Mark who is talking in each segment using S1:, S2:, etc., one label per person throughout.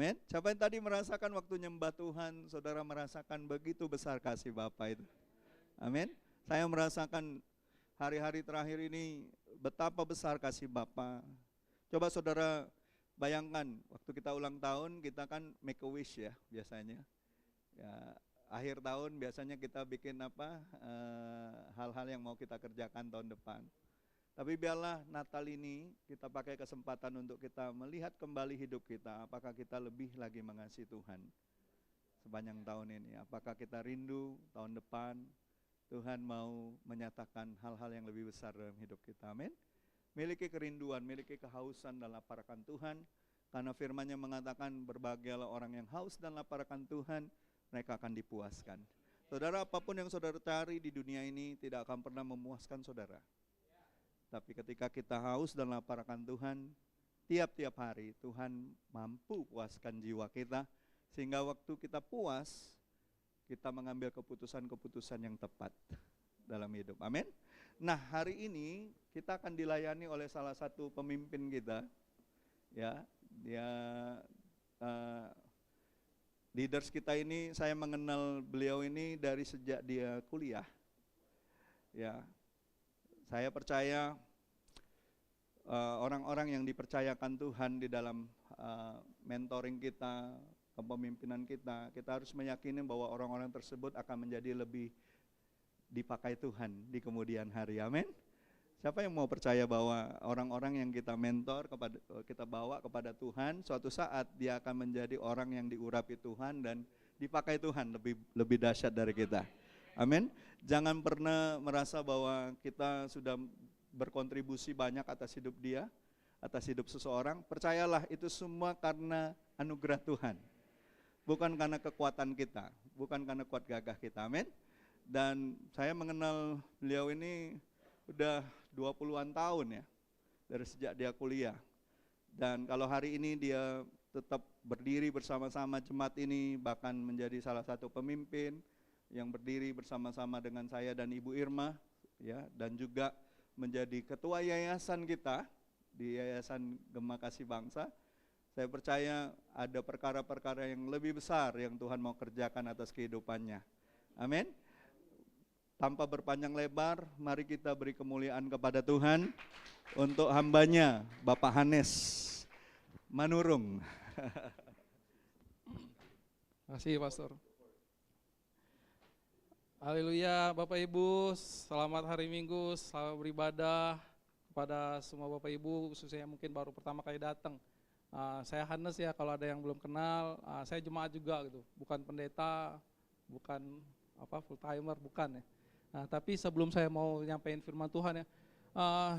S1: Amin. Siapa yang tadi merasakan waktu nyembah Tuhan, saudara merasakan begitu besar kasih Bapa itu. Amin. Saya merasakan hari-hari terakhir ini betapa besar kasih Bapa. Coba saudara bayangkan, waktu kita ulang tahun, kita kan make a wish ya biasanya. Ya, akhir tahun biasanya kita bikin apa, hal-hal yang mau kita kerjakan tahun depan. Tapi biarlah Natal ini kita pakai kesempatan untuk kita melihat kembali hidup kita. Apakah kita lebih lagi mengasihi Tuhan sepanjang tahun ini? Apakah kita rindu tahun depan Tuhan mau menyatakan hal-hal yang lebih besar dalam hidup kita? Amin. Miliki kerinduan, miliki kehausan dan lapar akan Tuhan. Karena firman-Nya mengatakan berbahagialah orang yang haus dan lapar akan Tuhan, mereka akan dipuaskan. Saudara, apapun yang saudara cari di dunia ini tidak akan pernah memuaskan saudara. Tapi ketika kita haus dan lapar akan Tuhan, tiap-tiap hari Tuhan mampu puaskan jiwa kita, sehingga waktu kita puas, kita mengambil keputusan-keputusan yang tepat dalam hidup. Amin. Nah, hari ini kita akan dilayani oleh salah satu pemimpin kita, ya, dia leaders kita ini. Saya mengenal beliau ini dari sejak dia kuliah, ya. Saya percaya orang-orang yang dipercayakan Tuhan di dalam mentoring kita, kepemimpinan kita, kita harus meyakini bahwa orang-orang tersebut akan menjadi lebih dipakai Tuhan di kemudian hari. Amin. Siapa yang mau percaya bahwa orang-orang yang kita mentor, kita bawa kepada Tuhan, suatu saat dia akan menjadi orang yang diurapi Tuhan dan dipakai Tuhan lebih dahsyat dari kita. Amin. Jangan pernah merasa bahwa kita sudah berkontribusi banyak atas hidup dia, atas hidup seseorang. Percayalah itu semua karena anugerah Tuhan. Bukan karena kekuatan kita, bukan karena kuat gagah kita. Amin. Dan saya mengenal beliau ini udah 20-an tahun ya, dari sejak dia kuliah. Dan kalau hari ini dia tetap berdiri bersama-sama jemaat ini, bahkan menjadi salah satu pemimpin yang berdiri bersama-sama dengan saya dan Ibu Irma, ya, dan juga menjadi ketua yayasan kita di Yayasan Gema Kasih Bangsa. Saya percaya ada perkara-perkara yang lebih besar yang Tuhan mau kerjakan atas kehidupannya. Amin. Tanpa berpanjang lebar, mari kita beri kemuliaan kepada Tuhan untuk hambanya Bapak Hanes Manurung.
S2: Terima kasih Pastor. Haleluya, Bapak Ibu, selamat hari Minggu, selamat beribadah kepada semua Bapak Ibu, khususnya yang mungkin baru pertama kali datang. Saya Hanes ya, kalau ada yang belum kenal, saya jemaat juga gitu, bukan pendeta, bukan full timer, bukan ya. Tapi sebelum saya mau nyampein firman Tuhan ya,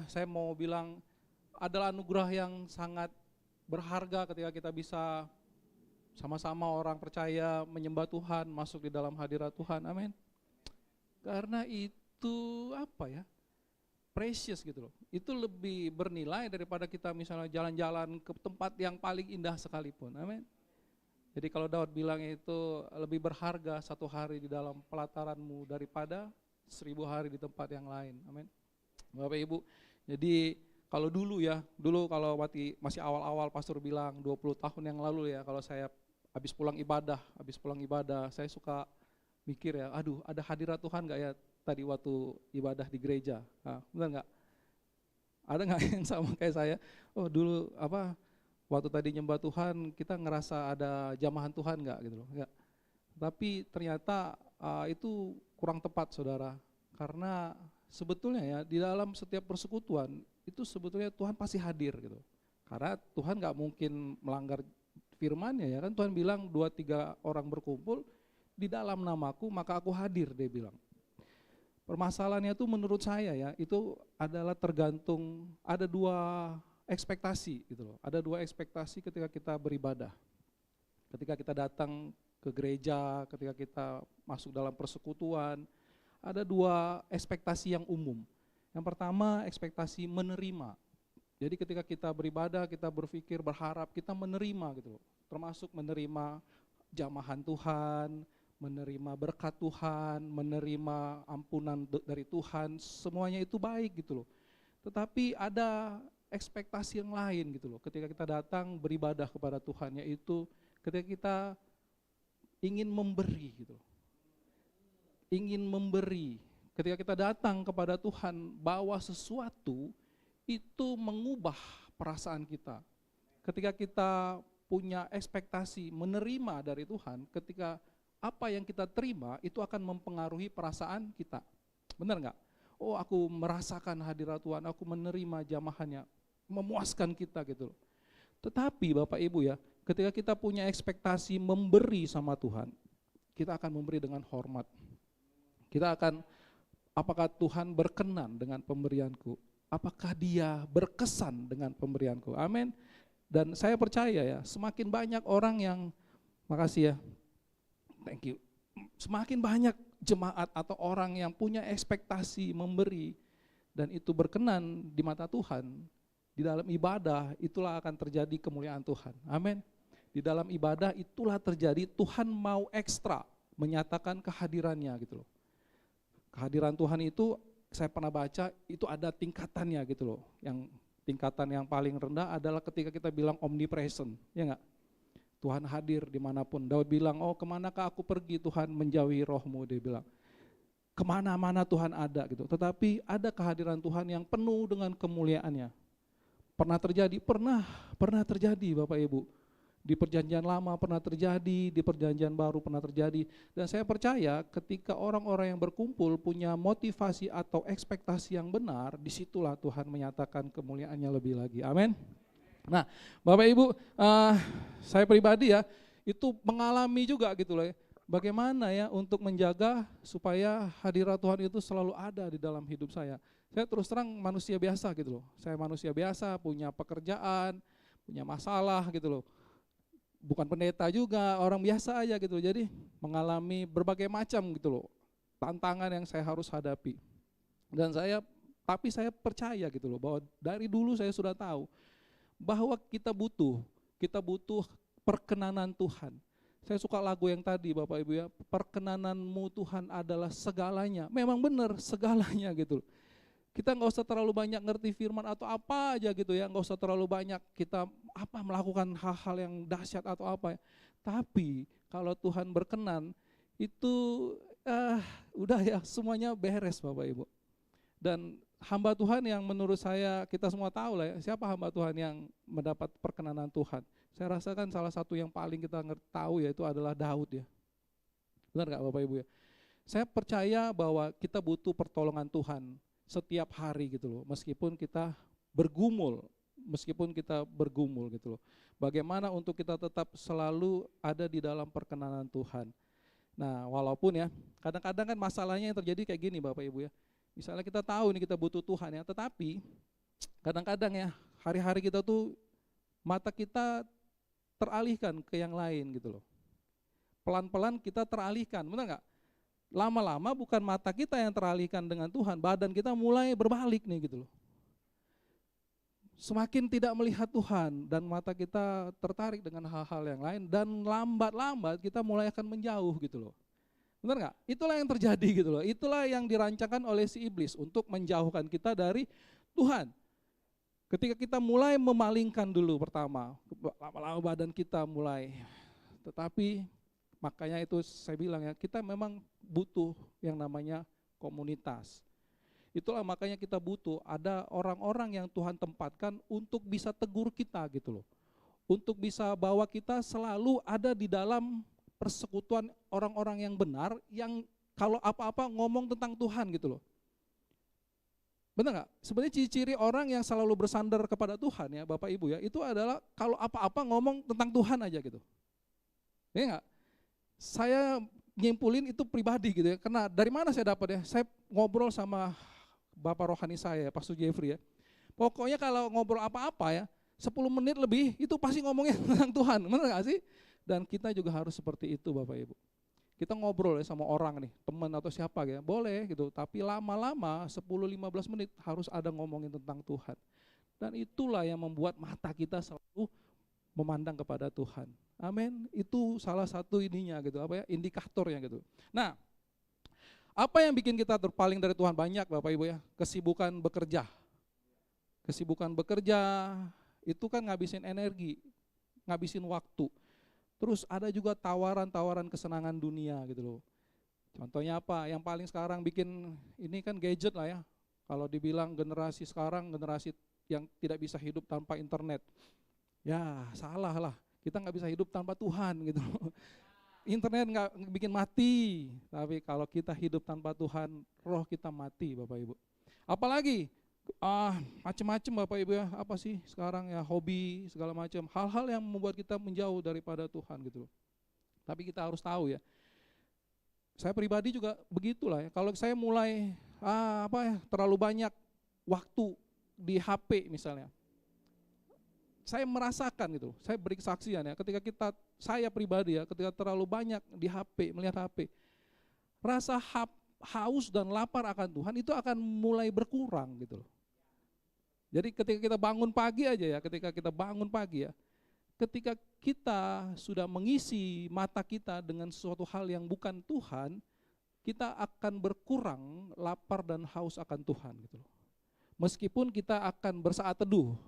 S2: saya mau bilang adalah anugerah yang sangat berharga ketika kita bisa sama-sama orang percaya menyembah Tuhan, masuk di dalam hadirat Tuhan, amin. Karena itu precious gitu loh. Itu lebih bernilai daripada kita misalnya jalan-jalan ke tempat yang paling indah sekalipun. Amin. Jadi kalau Daud bilang itu lebih berharga satu hari di dalam pelataranmu daripada 1000 hari di tempat yang lain. Amin. Bapak Ibu, jadi kalau dulu kalau masih awal-awal pastor bilang 20 tahun yang lalu ya, kalau saya habis pulang ibadah, saya suka mikir ya, aduh ada hadirat Tuhan gak ya tadi waktu ibadah di gereja, benar gak? Ada gak yang sama kayak saya, oh dulu waktu tadi nyembah Tuhan kita ngerasa ada jamahan Tuhan gak gitu loh, enggak. Tapi ternyata itu kurang tepat saudara, karena sebetulnya ya di dalam setiap persekutuan itu sebetulnya Tuhan pasti hadir gitu. Karena Tuhan gak mungkin melanggar firman-Nya ya kan, Tuhan bilang 2-3 orang berkumpul di dalam namaku maka aku hadir, dia bilang. Permasalahannya itu menurut saya ya, itu adalah tergantung, ada 2 ekspektasi gitu loh. Ada 2 ekspektasi ketika kita beribadah. Ketika kita datang ke gereja, ketika kita masuk dalam persekutuan, ada 2 ekspektasi yang umum. Yang pertama ekspektasi menerima. Jadi ketika kita beribadah, kita berpikir, berharap kita menerima gitu loh. Termasuk menerima jamahan Tuhan, menerima berkat Tuhan, menerima ampunan dari Tuhan, semuanya itu baik gitu loh. Tetapi ada ekspektasi yang lain gitu loh, ketika kita datang beribadah kepada Tuhan, yaitu ketika kita ingin memberi gitu. Ingin memberi. Ketika kita datang kepada Tuhan, bawa sesuatu, itu mengubah perasaan kita. Ketika kita punya ekspektasi menerima dari Tuhan, ketika apa yang kita terima itu akan mempengaruhi perasaan kita. Benar nggak? Oh, aku merasakan hadirat Tuhan, aku menerima jamahannya, memuaskan kita gitu loh. Tetapi Bapak Ibu ya, ketika kita punya ekspektasi memberi sama Tuhan, kita akan memberi dengan hormat. Kita akan, apakah Tuhan berkenan dengan pemberianku? Apakah Dia berkesan dengan pemberianku? Amin. Dan saya percaya ya, semakin banyak orang yang, makasih ya, thank you. Semakin banyak jemaat atau orang yang punya ekspektasi memberi dan itu berkenan di mata Tuhan, di dalam ibadah itulah akan terjadi kemuliaan Tuhan. Amin. Di dalam ibadah itulah terjadi Tuhan mau ekstra menyatakan kehadirannya gitu loh. Kehadiran Tuhan itu saya pernah baca itu ada tingkatannya gitu loh. Yang tingkatan yang paling rendah adalah ketika kita bilang omnipresent, ya enggak? Tuhan hadir dimanapun. Daud bilang, oh kemanakah aku pergi Tuhan menjauhi rohmu, dia bilang. Kemana-mana Tuhan ada gitu. Tetapi ada kehadiran Tuhan yang penuh dengan kemuliaannya. Pernah terjadi? Pernah terjadi Bapak Ibu. Di perjanjian lama pernah terjadi, di perjanjian baru pernah terjadi. Dan saya percaya ketika orang-orang yang berkumpul punya motivasi atau ekspektasi yang benar, disitulah Tuhan menyatakan kemuliaannya lebih lagi. Amin. Nah, Bapak Ibu, saya pribadi ya, itu mengalami juga gitu loh ya. Bagaimana ya untuk menjaga supaya hadirat Tuhan itu selalu ada di dalam hidup saya. Saya terus terang manusia biasa gitu loh. Saya manusia biasa, punya pekerjaan, punya masalah gitu loh. Bukan pendeta juga, orang biasa aja gitu. Jadi mengalami berbagai macam gitu loh, tantangan yang saya harus hadapi. Dan tapi saya percaya gitu loh, bahwa dari dulu saya sudah tahu bahwa kita butuh perkenanan Tuhan. Saya suka lagu yang tadi Bapak Ibu ya, perkenananmu Tuhan adalah segalanya. Memang benar segalanya gitu. Kita nggak usah terlalu banyak ngerti firman atau apa aja gitu ya, nggak usah terlalu banyak kita melakukan hal-hal yang dahsyat atau apa ya. Tapi kalau Tuhan berkenan itu udah ya semuanya beres Bapak Ibu. Dan hamba Tuhan yang menurut saya kita semua tahu lah ya, siapa hamba Tuhan yang mendapat perkenanan Tuhan. Saya rasakan salah satu yang paling kita tahu yaitu adalah Daud ya. Benar nggak Bapak Ibu ya? Saya percaya bahwa kita butuh pertolongan Tuhan setiap hari gitu loh, meskipun kita bergumul gitu loh. Bagaimana untuk kita tetap selalu ada di dalam perkenanan Tuhan. Nah, walaupun ya, kadang-kadang kan masalahnya yang terjadi kayak gini Bapak Ibu ya. Misalnya kita tahu nih kita butuh Tuhan ya, tetapi kadang-kadang ya, hari-hari kita tuh mata kita teralihkan ke yang lain gitu loh. Pelan-pelan kita teralihkan, benar nggak? Lama-lama bukan mata kita yang teralihkan dengan Tuhan, badan kita mulai berbalik nih gitu loh. Semakin tidak melihat Tuhan dan mata kita tertarik dengan hal-hal yang lain dan lambat-lambat kita mulai akan menjauh gitu loh. Benar nggak? Itulah yang terjadi gitu loh. Itulah yang dirancangkan oleh si iblis untuk menjauhkan kita dari Tuhan. Ketika kita mulai memalingkan dulu pertama, lama-lama badan kita mulai, tetapi makanya itu saya bilang ya, kita memang butuh yang namanya komunitas. Itulah makanya kita butuh ada orang-orang yang Tuhan tempatkan untuk bisa tegur kita gitu loh. Untuk bisa bawa kita selalu ada di dalam persekutuan orang-orang yang benar, yang kalau apa-apa ngomong tentang Tuhan gitu loh. Benar nggak? Sebenarnya ciri-ciri orang yang selalu bersandar kepada Tuhan ya Bapak Ibu ya, itu adalah kalau apa-apa ngomong tentang Tuhan aja gitu. Ya nggak? Saya nyimpulin itu pribadi gitu ya, karena dari mana saya dapat ya, saya ngobrol sama Bapak rohani saya, Pastor Jeffrey ya, pokoknya kalau ngobrol apa-apa ya, 10 menit lebih itu pasti ngomongnya tentang Tuhan, benar gak sih? Dan kita juga harus seperti itu Bapak Ibu. Kita ngobrol ya sama orang nih, teman atau siapa gitu, boleh gitu, tapi lama-lama 10-15 menit harus ada ngomongin tentang Tuhan. Dan itulah yang membuat mata kita selalu memandang kepada Tuhan. Amin. Itu salah satu ininya gitu, apa ya, indikatornya gitu. Nah, apa yang bikin kita terpaling dari Tuhan? Banyak Bapak Ibu ya, kesibukan bekerja. Kesibukan bekerja itu kan ngabisin energi, ngabisin waktu. Terus ada juga tawaran-tawaran kesenangan dunia gitu loh. Contohnya apa? Yang paling sekarang bikin ini kan gadget lah ya. Kalau dibilang generasi sekarang, generasi yang tidak bisa hidup tanpa internet. Ya salah lah, kita nggak bisa hidup tanpa Tuhan gitu loh. Internet nggak bikin mati, tapi kalau kita hidup tanpa Tuhan, roh kita mati Bapak Ibu. Apalagi macam-macam Bapak Ibu ya, apa sih sekarang ya, hobi segala macam, hal-hal yang membuat kita menjauh daripada Tuhan gitu loh. Tapi kita harus tahu ya, saya pribadi juga begitulah ya. Kalau saya mulai terlalu banyak waktu di HP misalnya, saya merasakan gitu, saya beri kesaksian ya, saya pribadi ya, ketika terlalu banyak di HP, melihat HP, rasa haus dan lapar akan Tuhan itu akan mulai berkurang gitu loh. Jadi ketika kita bangun pagi aja ya, ketika kita sudah mengisi mata kita dengan sesuatu hal yang bukan Tuhan, kita akan berkurang lapar dan haus akan Tuhan gitu loh. Meskipun kita akan bersaat teduh,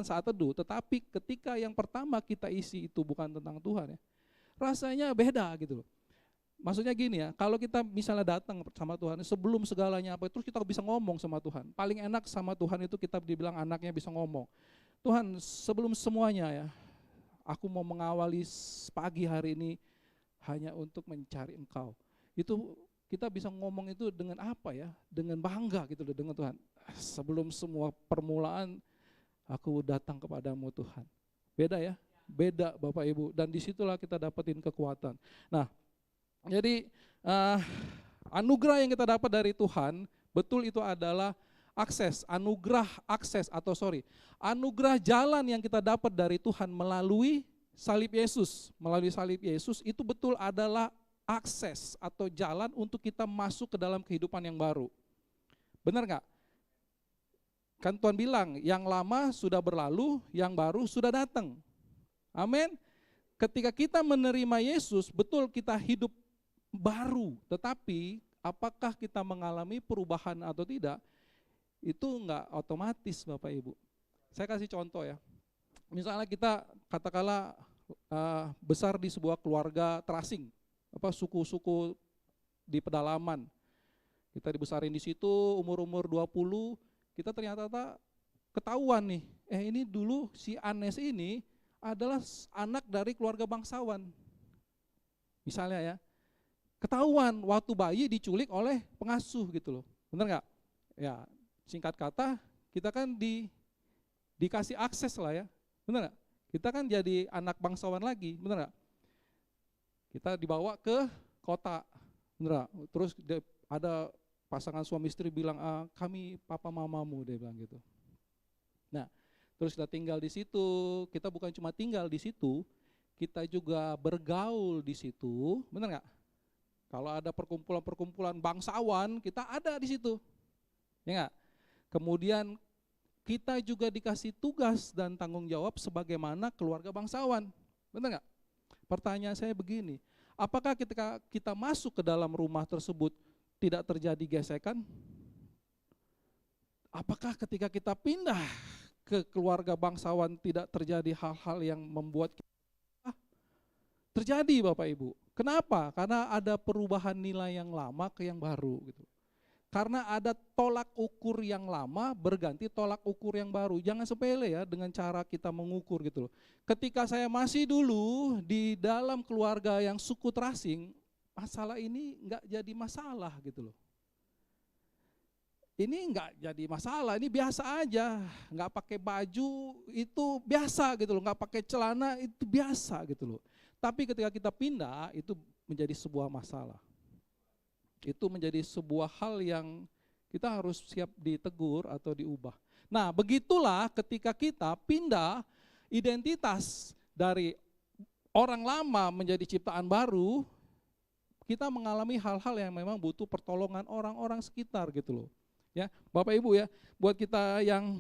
S2: saat teduh, tetapi ketika yang pertama kita isi itu bukan tentang Tuhan ya, rasanya beda gitu loh. Maksudnya gini ya, kalau kita misalnya datang sama Tuhan, sebelum segalanya apa, terus kita bisa ngomong sama Tuhan. Paling enak sama Tuhan itu kita dibilang anaknya bisa ngomong. Tuhan, sebelum semuanya ya, aku mau mengawali pagi hari ini hanya untuk mencari Engkau. Itu kita bisa ngomong itu dengan apa ya? Dengan bangga gitu loh dengan Tuhan. Sebelum semua permulaan, aku datang kepadamu Tuhan. Beda ya? Beda Bapak Ibu. Dan disitulah kita dapetin kekuatan. Nah, jadi anugerah yang kita dapat dari Tuhan, betul itu adalah anugerah jalan yang kita dapat dari Tuhan melalui salib Yesus. Melalui salib Yesus itu betul adalah akses atau jalan untuk kita masuk ke dalam kehidupan yang baru. Benar nggak? Kan Tuhan bilang, yang lama sudah berlalu, yang baru sudah datang. Amin. Ketika kita menerima Yesus, betul kita hidup baru, tetapi apakah kita mengalami perubahan atau tidak, itu enggak otomatis Bapak Ibu. Saya kasih contoh ya, misalnya kita katakanlah besar di sebuah keluarga terasing, suku-suku di pedalaman, kita dibesarin di situ, umur 20, kita ternyata ketahuan nih, ini dulu si Anes ini adalah anak dari keluarga bangsawan, misalnya ya. Ketahuan waktu bayi diculik oleh pengasuh gitu loh, benar nggak? Ya singkat kata kita kan dikasih akses lah ya, benar nggak? Kita kan jadi anak bangsawan lagi, benar nggak? Kita dibawa ke kota, benar nggak? Terus ada pasangan suami istri bilang, kami papa mamamu, dia bilang gitu. Nah terus kita tinggal di situ, kita bukan cuma tinggal di situ, kita juga bergaul di situ, benar nggak? Kalau ada perkumpulan-perkumpulan bangsawan, kita ada di situ, ya nggak? Kemudian kita juga dikasih tugas dan tanggung jawab sebagaimana keluarga bangsawan, benar nggak? Pertanyaan saya begini, apakah ketika kita masuk ke dalam rumah tersebut tidak terjadi gesekan? Apakah ketika kita pindah ke keluarga bangsawan tidak terjadi hal-hal yang membuat kita terjadi Bapak Ibu? Kenapa? Karena ada perubahan nilai yang lama ke yang baru gitu. Karena ada tolak ukur yang lama berganti tolak ukur yang baru. Jangan sepele ya dengan cara kita mengukur gitu loh. Ketika saya masih dulu di dalam keluarga yang suku terasing, masalah ini enggak jadi masalah gitu loh. Ini enggak jadi masalah, ini biasa aja. Enggak pakai baju itu biasa gitu loh, enggak pakai celana itu biasa gitu loh. Tapi ketika kita pindah, itu menjadi sebuah masalah. Itu menjadi sebuah hal yang kita harus siap ditegur atau diubah. Nah, begitulah ketika kita pindah identitas dari orang lama menjadi ciptaan baru, kita mengalami hal-hal yang memang butuh pertolongan orang-orang sekitar gitu loh. Ya, Bapak Ibu ya, buat kita yang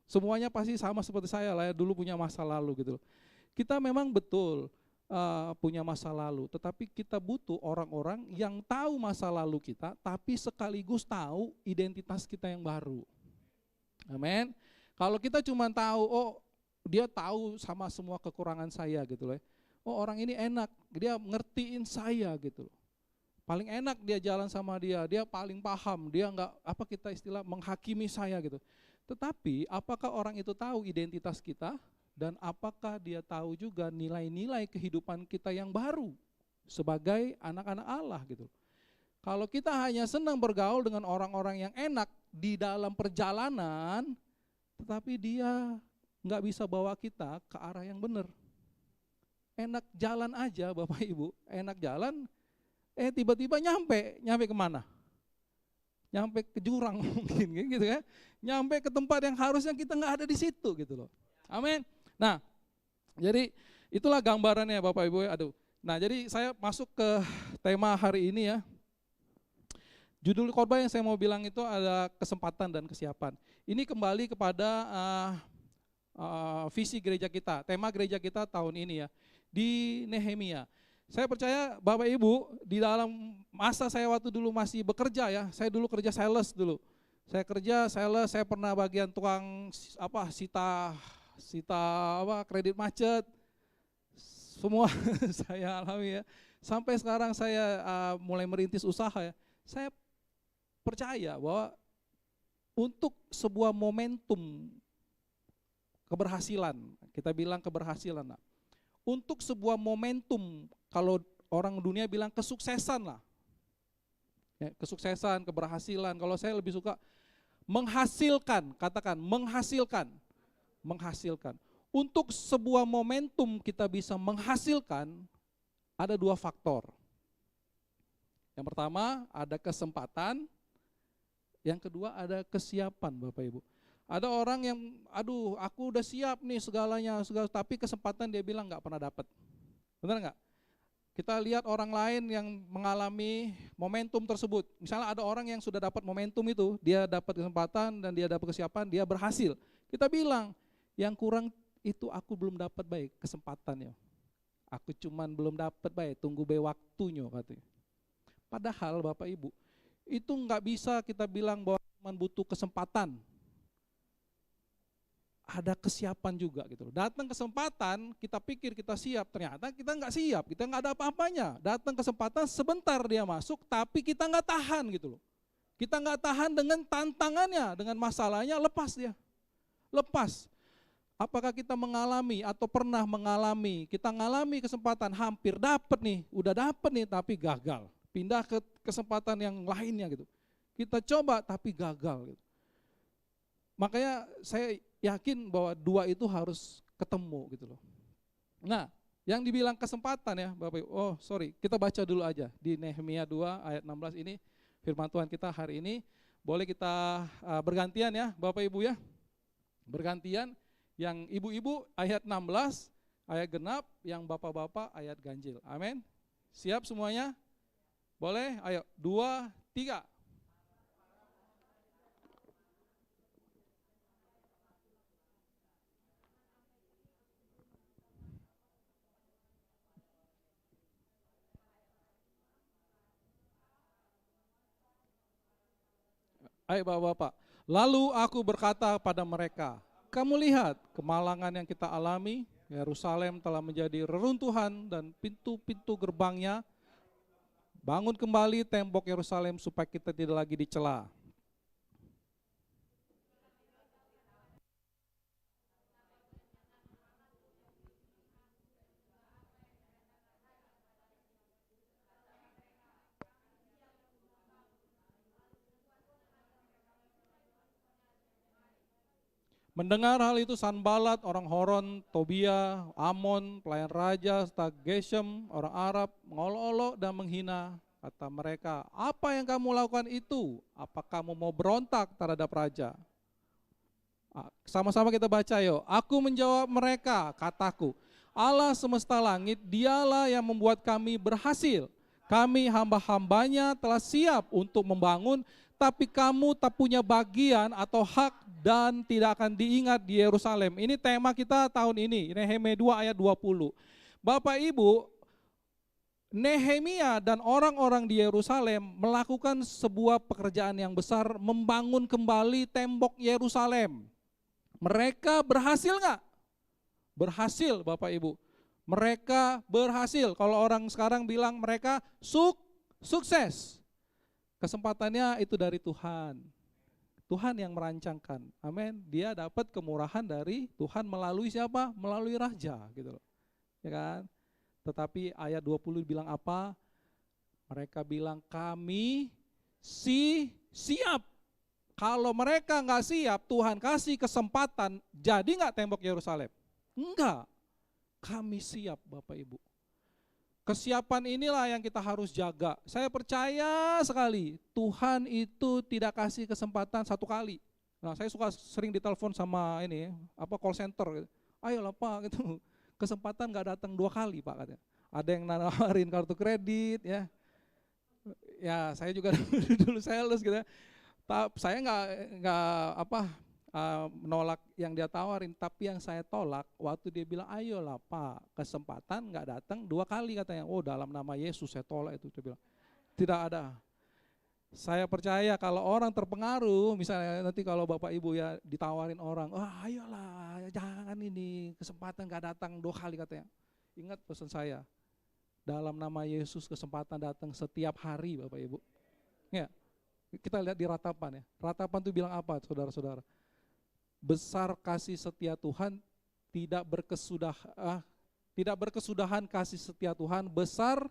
S2: semuanya pasti sama seperti saya lah ya, dulu punya masa lalu gitu loh. Kita memang betul punya masa lalu, tetapi kita butuh orang-orang yang tahu masa lalu kita, tapi sekaligus tahu identitas kita yang baru. Amin. Kalau kita cuma tahu, dia tahu sama semua kekurangan saya gitu loh. Oh orang ini enak, dia ngertiin saya gitu loh. Paling enak dia jalan sama dia paling paham, dia enggak apa kita istilah menghakimi saya gitu. Tetapi apakah orang itu tahu identitas kita dan apakah dia tahu juga nilai-nilai kehidupan kita yang baru sebagai anak-anak Allah gitu. Kalau kita hanya senang bergaul dengan orang-orang yang enak di dalam perjalanan, tetapi dia enggak bisa bawa kita ke arah yang benar. Enak jalan aja Bapak Ibu, enak jalan, tiba-tiba nyampe kemana? Nyampe ke jurang mungkin gitu kan, nyampe ke tempat yang harusnya kita nggak ada di situ gitu loh. Amin. Nah, jadi itulah gambarannya Bapak Ibu. Aduh. Nah, jadi saya masuk ke tema hari ini ya. Judul khotbah yang saya mau bilang itu ada kesempatan dan kesiapan. Ini kembali kepada visi gereja kita, tema gereja kita tahun ini ya, di Nehemia. Saya percaya Bapak Ibu di dalam masa saya waktu dulu masih bekerja ya, saya dulu kerja sales dulu. Saya kerja sales, saya pernah bagian tukang sita kredit macet. Semua saya alami ya. Sampai sekarang saya mulai merintis usaha ya. Saya percaya bahwa untuk sebuah momentum keberhasilan, kita bilang keberhasilan lah. Untuk sebuah momentum, kalau orang dunia bilang kesuksesan lah. Ya, kesuksesan, keberhasilan, kalau saya lebih suka menghasilkan, katakan menghasilkan. Untuk sebuah momentum kita bisa menghasilkan, ada dua faktor. Yang pertama ada kesempatan, yang kedua ada kesiapan Bapak Ibu. Ada orang yang, aku udah siap nih segalanya, tapi kesempatan dia bilang nggak pernah dapat. Benar nggak? Kita lihat orang lain yang mengalami momentum tersebut. Misalnya ada orang yang sudah dapat momentum itu, dia dapat kesempatan dan dia dapat kesiapan, dia berhasil. Kita bilang, yang kurang itu aku belum dapat baik kesempatannya. Aku cuman belum dapat baik, tunggu baik waktunya katanya. Padahal Bapak Ibu, itu nggak bisa kita bilang bahwa cuma butuh kesempatan. Ada kesiapan juga gitu loh. Datang kesempatan, kita pikir kita siap, ternyata kita nggak siap, kita nggak ada apa-apanya. Datang kesempatan sebentar dia masuk, tapi kita nggak tahan gitu loh. Kita nggak tahan dengan tantangannya, dengan masalahnya, lepas dia. Lepas. Apakah kita mengalami atau pernah mengalami, kita ngalami kesempatan hampir dapat nih, udah dapat nih tapi gagal. Pindah ke kesempatan yang lainnya gitu. Kita coba tapi gagal gitu. Makanya saya yakin bahwa dua itu harus ketemu gitu loh. Nah, yang dibilang kesempatan ya Bapak Ibu, kita baca dulu aja di Nehemia 2 ayat 16 ini firman Tuhan kita hari ini. Boleh kita bergantian ya Bapak Ibu ya. Bergantian, yang ibu-ibu ayat 16 ayat genap, yang bapak-bapak ayat ganjil. Amin. Siap semuanya? Boleh? Ayo, 2, 3. Ayo bapak-bapak. Lalu aku berkata pada mereka, kamu lihat kemalangan yang kita alami, Yerusalem telah menjadi reruntuhan dan pintu-pintu gerbangnya. Bangun kembali tembok Yerusalem supaya kita tidak lagi dicela. Mendengar hal itu Sanbalat, orang Horon, Tobia, Amon, pelayan raja, serta Geshem, orang Arab, mengolok-olok dan menghina. Kata mereka, apa yang kamu lakukan itu? Apa kamu mau berontak terhadap raja? Sama-sama kita baca yuk. Aku menjawab mereka, kataku, Allah semesta langit, dialah yang membuat kami berhasil. Kami hamba-hambanya telah siap untuk membangun, tapi kamu tak punya bagian atau hak dan tidak akan diingat di Yerusalem. Ini tema kita tahun ini, Nehemia 2 ayat 20. Bapak Ibu, Nehemia dan orang-orang di Yerusalem melakukan sebuah pekerjaan yang besar, membangun kembali tembok Yerusalem. Mereka berhasil nggak? berhasil Bapak Ibu. Mereka berhasil. Kalau orang sekarang bilang mereka sukses. Kesempatannya itu dari Tuhan. Tuhan yang merancangkan. Amin. Dia dapat kemurahan dari Tuhan melalui siapa? Melalui raja gitu loh. Ya kan? Tetapi ayat 20 bilang apa? Mereka bilang kami siap. Kalau mereka nggak siap, Tuhan kasih kesempatan, jadi nggak tembok Yerusalem? Enggak. Kami siap Bapak Ibu. Kesiapan inilah yang kita harus jaga. Saya percaya sekali Tuhan itu tidak kasih kesempatan satu kali. Nah, saya sering ditelepon sama call center. Ayolah Pak gitu. Kesempatan nggak datang 2 kali Pak katanya. Ada yang nawarin kartu kredit ya. Ya saya juga dulu sales gitu ya. Saya nggak menolak yang dia tawarin, tapi yang saya tolak waktu dia bilang ayolah Pak, kesempatan nggak datang 2 kali katanya. Oh dalam nama Yesus saya tolak itu, dia bilang tidak ada. Saya percaya kalau orang terpengaruh, misalnya nanti kalau Bapak Ibu ya ditawarin orang, ayolah jangan ini, kesempatan nggak datang 2 kali katanya. Ingat pesan saya, dalam nama Yesus kesempatan datang setiap hari Bapak Ibu. Ya, kita lihat di ratapan ya. Ratapan itu bilang apa saudara-saudara? Besar kasih setia Tuhan, tidak berkesudahan kasih setia Tuhan, besar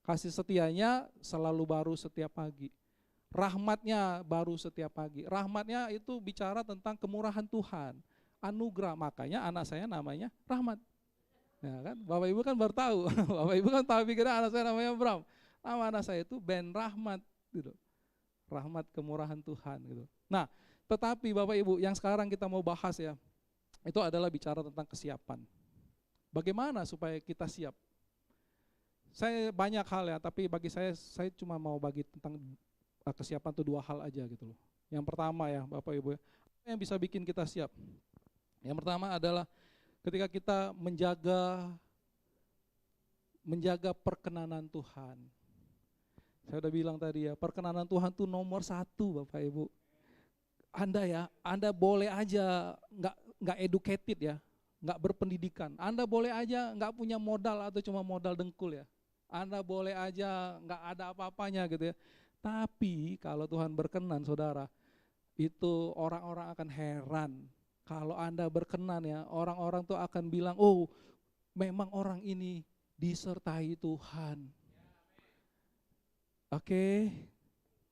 S2: kasih setianya selalu baru setiap pagi. Rahmatnya baru setiap pagi. Rahmatnya itu bicara tentang kemurahan Tuhan, anugerah. Makanya anak saya namanya Rahmat. Ya kan? Bapak Ibu kan baru tahu. Bapak Ibu kan tahu pikirnya anak saya namanya Bram. Nama anak saya itu Ben Rahmat gitu. Rahmat kemurahan Tuhan gitu. Nah, tetapi Bapak Ibu yang sekarang kita mau bahas ya, itu adalah bicara tentang kesiapan. Bagaimana supaya kita siap? Saya banyak hal ya, tapi bagi saya cuma mau bagi tentang kesiapan itu 2 hal aja gitu loh. Yang pertama ya Bapak Ibu, apa yang bisa bikin kita siap? Yang pertama adalah ketika kita menjaga perkenanan Tuhan. Saya udah bilang tadi ya, perkenanan Tuhan itu nomor 1 Bapak Ibu. Anda boleh aja nggak educated ya, nggak berpendidikan. Anda boleh aja nggak punya modal atau cuma modal dengkul ya. Anda boleh aja nggak ada apa-apanya gitu ya. Tapi kalau Tuhan berkenan saudara, itu orang-orang akan heran. Kalau Anda berkenan ya, orang-orang tuh akan bilang, oh memang orang ini disertai Tuhan. Oke,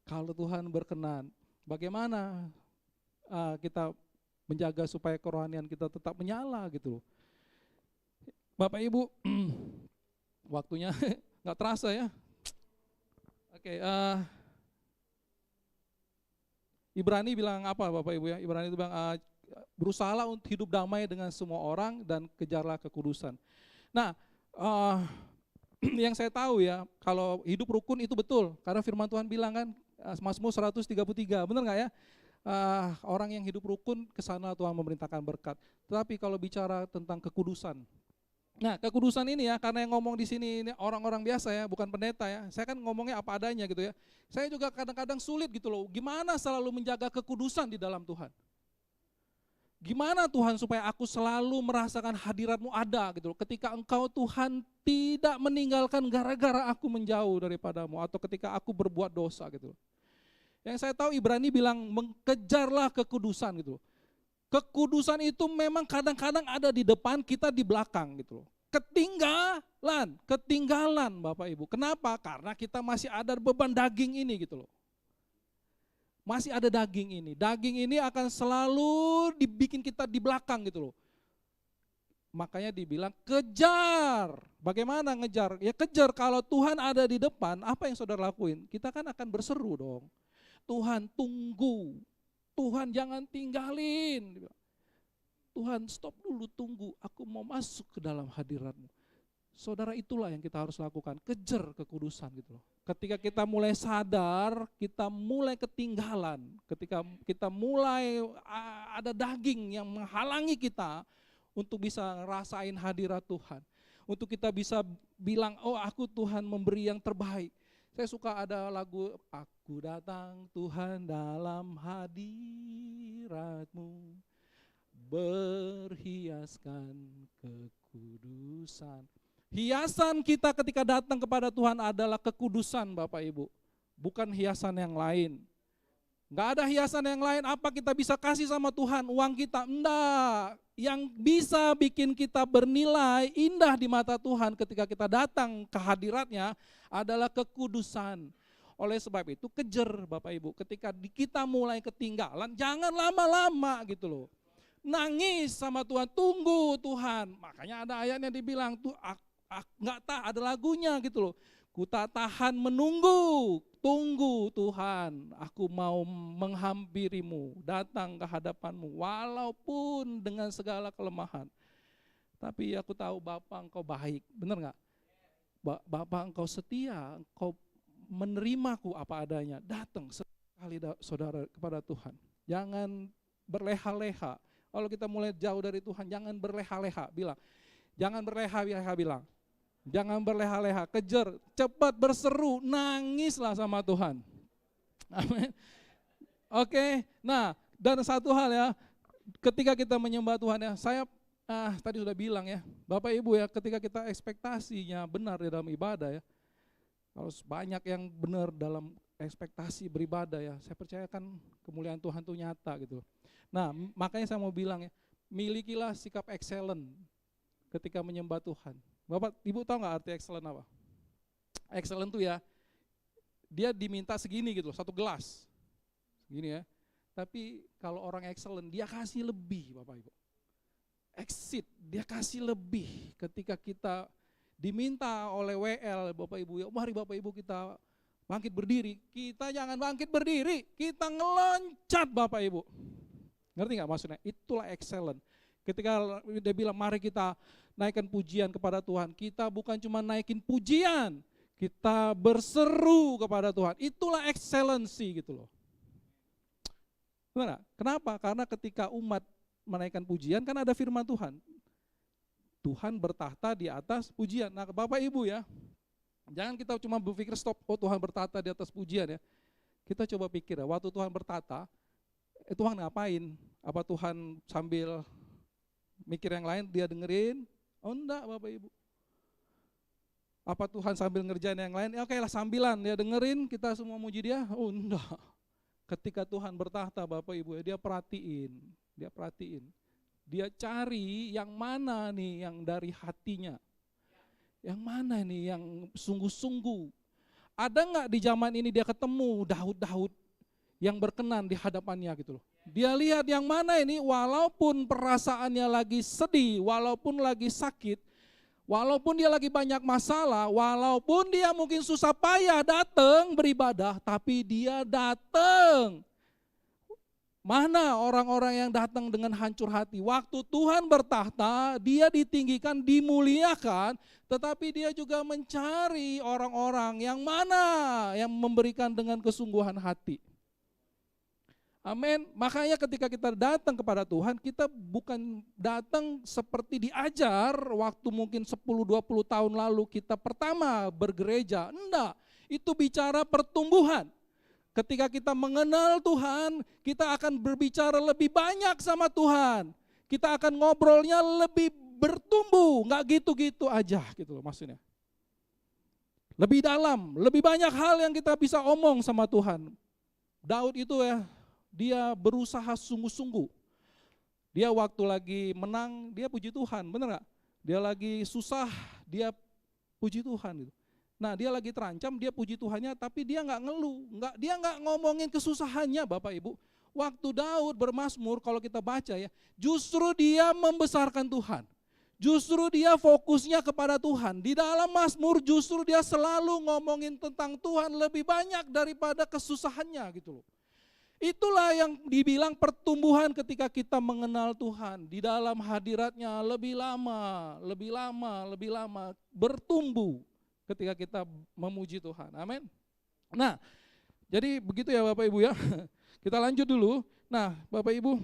S2: kalau Tuhan berkenan, bagaimana kita menjaga supaya kerohanian kita tetap menyala gitu loh. Bapak Ibu, waktunya nggak terasa ya. Oke, Ibrani bilang apa Bapak Ibu ya? Ibrani itu bilang berusahalah untuk hidup damai dengan semua orang dan kejarlah kekudusan. Nah, yang saya tahu ya, kalau hidup rukun itu betul, karena firman Tuhan bilang kan, Mazmur 133, benar nggak ya? Orang yang hidup rukun kesana Tuhan memerintahkan berkat. Tetapi kalau bicara tentang kekudusan, nah kekudusan ini ya, karena yang ngomong di sini ini orang-orang biasa ya, bukan pendeta ya. Saya kan ngomongnya apa adanya gitu ya. Saya juga kadang-kadang sulit gitu loh. Gimana selalu menjaga kekudusan di dalam Tuhan? Gimana Tuhan supaya aku selalu merasakan hadirat-Mu ada gitu loh. Ketika Engkau Tuhan tidak meninggalkan gara-gara aku menjauh daripada-Mu atau ketika aku berbuat dosa gitu loh. Yang saya tahu Ibrani bilang mengejarlah kekudusan gitu loh. Kekudusan itu memang kadang-kadang ada di depan, kita di belakang gitu loh. Ketinggalan Bapak Ibu. Kenapa? Karena kita masih ada beban daging ini gitu loh. Masih ada daging ini. Daging ini akan selalu dibikin kita di belakang gitu loh. Makanya dibilang kejar. Bagaimana ngejar? Ya kejar, kalau Tuhan ada di depan, apa yang saudara lakuin? Kita kan akan berseru dong. Tuhan tunggu, Tuhan jangan tinggalin. Tuhan stop dulu, tunggu, aku mau masuk ke dalam hadirat-Mu. Saudara, itulah yang kita harus lakukan, kejar kekudusan gitu loh. Ketika kita mulai sadar, kita mulai ketinggalan, ketika kita mulai ada daging yang menghalangi kita untuk bisa ngerasain hadirat Tuhan. Untuk kita bisa bilang, oh aku Tuhan memberi yang terbaik. Saya suka ada lagu, aku datang Tuhan dalam hadirat-Mu, berhiaskan kekudusan. Hiasan kita ketika datang kepada Tuhan adalah kekudusan, Bapak Ibu. Bukan hiasan yang lain. Enggak ada hiasan yang lain, apa kita bisa kasih sama Tuhan, uang kita, enggak. Yang bisa bikin kita bernilai indah di mata Tuhan ketika kita datang ke hadiratnya adalah kekudusan. Oleh sebab itu kejar Bapak Ibu, ketika kita mulai ketinggalan, jangan lama-lama gitu loh. Nangis sama Tuhan, tunggu Tuhan. Makanya ada ayatnya dibilang, tuh enggak ada lagunya gitu loh. Ku tak tahan menunggu, tunggu Tuhan, aku mau menghampirimu, datang ke hadapanmu, walaupun dengan segala kelemahan. Tapi aku tahu Bapa engkau baik, benar gak? Bapa engkau setia, engkau menerimaku apa adanya, datang sekali saudara kepada Tuhan. Jangan berleha-leha, kalau kita mulai jauh dari Tuhan, jangan berleha-leha, bilang. Jangan berleha-leha, bilang. Jangan berleha-leha, kejar, cepat berseru, nangislah sama Tuhan. Amin. Oke, nah dan satu hal ya, ketika kita menyembah Tuhan ya, saya tadi sudah bilang ya, Bapak Ibu ya, ketika kita ekspektasinya benar di dalam ibadah ya, harus banyak yang benar dalam ekspektasi beribadah ya, saya percayakan kemuliaan Tuhan itu nyata gitu. Nah makanya saya mau bilang ya, milikilah sikap excellent ketika menyembah Tuhan. Bapak, Ibu tahu nggak arti excellent apa? Excellent tuh ya, dia diminta segini gitu, satu gelas, segini ya. Tapi kalau orang excellent, dia kasih lebih, Bapak Ibu. Exceed, dia kasih lebih. Ketika kita diminta oleh WL, Bapak Ibu ya, mari Bapak Ibu kita bangkit berdiri. Kita jangan bangkit berdiri, kita ngeloncat Bapak Ibu. Ngerti nggak maksudnya? Itulah excellent. Ketika dia bilang mari kita naikkan pujian kepada Tuhan, kita bukan cuma naikin pujian, kita berseru kepada Tuhan. Itulah excellency gitu loh. Benar? Kenapa? Karena ketika umat menaikkan pujian kan ada firman Tuhan. Tuhan bertahta di atas pujian. Nah Bapak Ibu ya, jangan kita cuma berpikir stop, oh Tuhan bertahta di atas pujian ya. Kita coba pikir ya, waktu Tuhan bertahta, Tuhan ngapain? Apa Tuhan sambil mikir yang lain dia dengerin? Oh enggak Bapak Ibu. Apa Tuhan sambil ngerjain yang lain? Ya oke lah sambilan dia dengerin kita semua muji dia? Oh enggak. Ketika Tuhan bertahta Bapak Ibu ya, dia perhatiin. Dia cari yang mana nih yang dari hatinya. Yang mana nih yang sungguh-sungguh. Ada enggak di zaman ini dia ketemu Daud-Daud yang berkenan di hadapannya gitu loh. Dia lihat yang mana ini walaupun perasaannya lagi sedih, walaupun lagi sakit, walaupun dia lagi banyak masalah, walaupun dia mungkin susah payah datang beribadah, tapi dia datang. Mana orang-orang yang datang dengan hancur hati? Waktu Tuhan bertahta, dia ditinggikan, dimuliakan, tetapi dia juga mencari orang-orang yang mana yang memberikan dengan kesungguhan hati. Amin. Makanya ketika kita datang kepada Tuhan, kita bukan datang seperti diajar waktu mungkin 10-20 tahun lalu kita pertama bergereja. Enggak, itu bicara pertumbuhan. Ketika kita mengenal Tuhan, kita akan berbicara lebih banyak sama Tuhan. Kita akan ngobrolnya lebih bertumbuh, enggak gitu-gitu aja gitu loh maksudnya. Lebih dalam, lebih banyak hal yang kita bisa omong sama Tuhan. Daud itu ya, dia berusaha sungguh-sungguh. Dia waktu lagi menang, dia puji Tuhan, benar gak? Dia lagi susah, dia puji Tuhan. Gitu. Nah dia lagi terancam, dia puji Tuhannya, tapi dia gak ngeluh, dia gak ngomongin kesusahannya Bapak Ibu. Waktu Daud bermazmur, kalau kita baca ya, justru dia membesarkan Tuhan. Justru dia fokusnya kepada Tuhan. Di dalam mazmur justru dia selalu ngomongin tentang Tuhan lebih banyak daripada kesusahannya gitu loh. Itulah yang dibilang pertumbuhan ketika kita mengenal Tuhan. Di dalam hadiratnya lebih lama, bertumbuh ketika kita memuji Tuhan. Amin. Nah, jadi begitu ya Bapak Ibu ya. Kita lanjut dulu. Nah Bapak Ibu,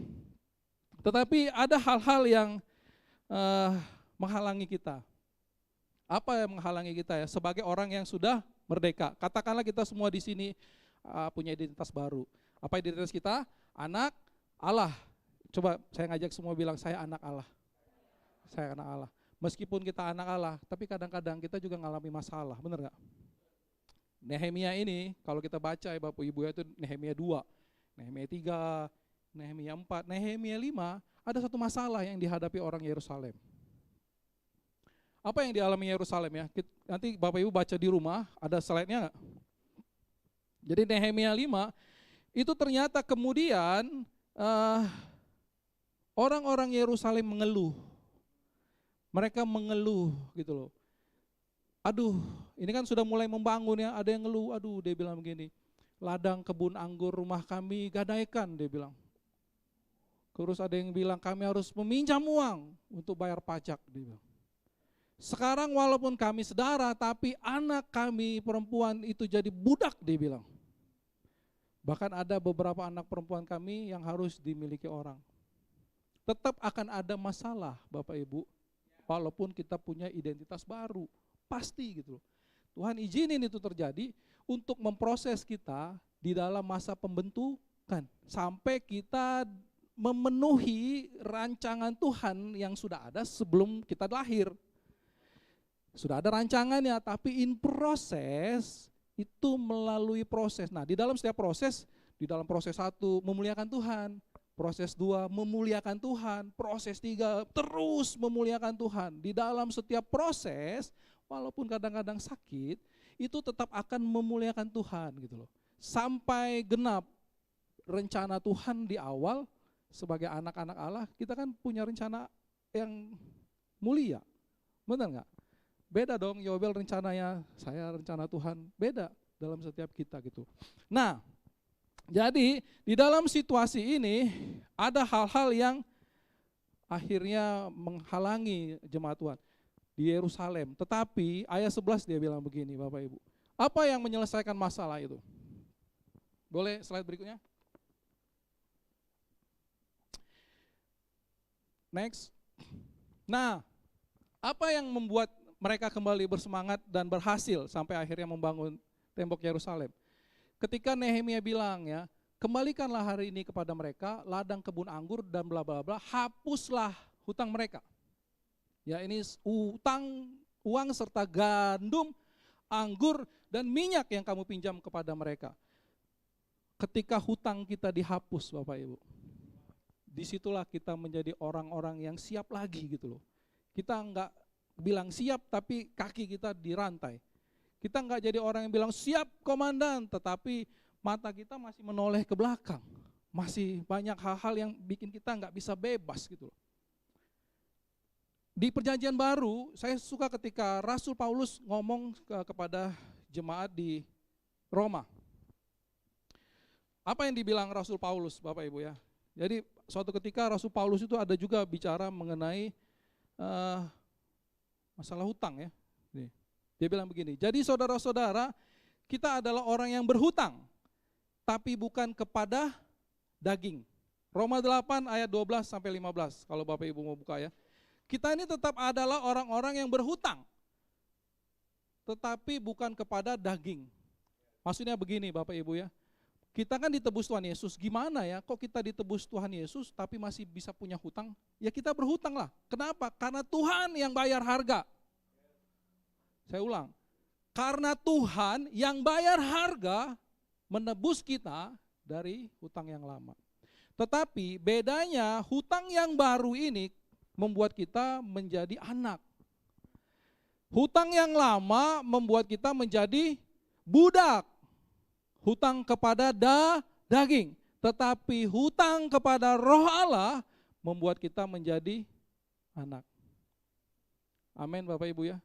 S2: tetapi ada hal-hal yang menghalangi kita. Apa yang menghalangi kita ya? Sebagai orang yang sudah merdeka. Katakanlah kita semua di sini punya identitas baru. Apa identitas kita? Anak Allah. Coba saya ngajak semua bilang, saya anak Allah. Saya anak Allah. Meskipun kita anak Allah, tapi kadang-kadang kita juga ngalami masalah, benar nggak? Nehemia ini, kalau kita baca ya Bapak Ibu ya, itu Nehemia 2, Nehemia 3, Nehemia 4, Nehemia 5, ada satu masalah yang dihadapi orang Yerusalem. Apa yang dialami Yerusalem ya? Nanti Bapak Ibu baca di rumah, ada slide-nya nggak? Jadi Nehemia 5, itu ternyata kemudian orang-orang Yerusalem mengeluh. Mereka mengeluh gitu loh. Aduh, ini kan sudah mulai membangun ya, ada yang ngeluh, aduh dia bilang begini, ladang kebun anggur rumah kami gadaikan, dia bilang. Terus ada yang bilang kami harus meminjam uang untuk bayar pajak, dia bilang. Sekarang walaupun kami saudara, tapi anak kami perempuan itu jadi budak, dia bilang. Bahkan ada beberapa anak perempuan kami yang harus dimiliki orang. Tetap akan ada masalah Bapak Ibu, walaupun kita punya identitas baru, pasti gitu loh. Tuhan izinin itu terjadi untuk memproses kita di dalam masa pembentukan, sampai kita memenuhi rancangan Tuhan yang sudah ada sebelum kita lahir. Sudah ada rancangannya, tapi in proses itu melalui proses. Nah, di dalam setiap proses, di dalam proses 1 memuliakan Tuhan, proses 2 memuliakan Tuhan, proses 3 terus memuliakan Tuhan. Di dalam setiap proses, walaupun kadang-kadang sakit, itu tetap akan memuliakan Tuhan gitu loh. Sampai genap rencana Tuhan di awal sebagai anak-anak Allah, kita kan punya rencana yang mulia. Benar enggak? Beda dong, Yobel rencananya, saya rencana Tuhan, beda dalam setiap kita gitu. Nah, jadi di dalam situasi ini ada hal-hal yang akhirnya menghalangi jemaat Tuhan di Yerusalem. Tetapi ayat 11 dia bilang begini Bapak Ibu, apa yang menyelesaikan masalah itu? Boleh slide berikutnya? Next. Nah, apa yang membuat mereka kembali bersemangat dan berhasil sampai akhirnya membangun tembok Yerusalem? Ketika Nehemia bilang ya, kembalikanlah hari ini kepada mereka ladang kebun anggur dan bla bla bla, hapuslah hutang mereka. Ya, ini utang uang serta gandum, anggur dan minyak yang kamu pinjam kepada mereka. Ketika hutang kita dihapus Bapak Ibu, disitulah kita menjadi orang-orang yang siap lagi gitu loh. Kita enggak bilang siap tapi kaki kita dirantai. Kita enggak jadi orang yang bilang siap komandan, tetapi mata kita masih menoleh ke belakang. Masih banyak hal-hal yang bikin kita enggak bisa bebas gitu loh. Di perjanjian baru, saya suka ketika Rasul Paulus ngomong kepada jemaat di Roma. Apa yang dibilang Rasul Paulus Bapak Ibu ya? Jadi suatu ketika Rasul Paulus itu ada juga bicara mengenai masalah hutang ya. Dia bilang begini, jadi saudara-saudara, kita adalah orang yang berhutang, tapi bukan kepada daging. Roma 8 ayat 12 sampai 15, kalau Bapak Ibu mau buka ya. Kita ini tetap adalah orang-orang yang berhutang, tetapi bukan kepada daging. Maksudnya begini Bapak Ibu ya, kita kan ditebus Tuhan Yesus, gimana ya kok kita ditebus Tuhan Yesus tapi masih bisa punya hutang? Ya kita berhutang lah, kenapa? Karena Tuhan yang bayar harga. Saya ulang, karena Tuhan yang bayar harga menebus kita dari hutang yang lama. Tetapi bedanya hutang yang baru ini membuat kita menjadi anak. Hutang yang lama membuat kita menjadi budak. Hutang kepada daging. Tetapi hutang kepada Roh Allah membuat kita menjadi anak. Amin Bapak Ibu ya.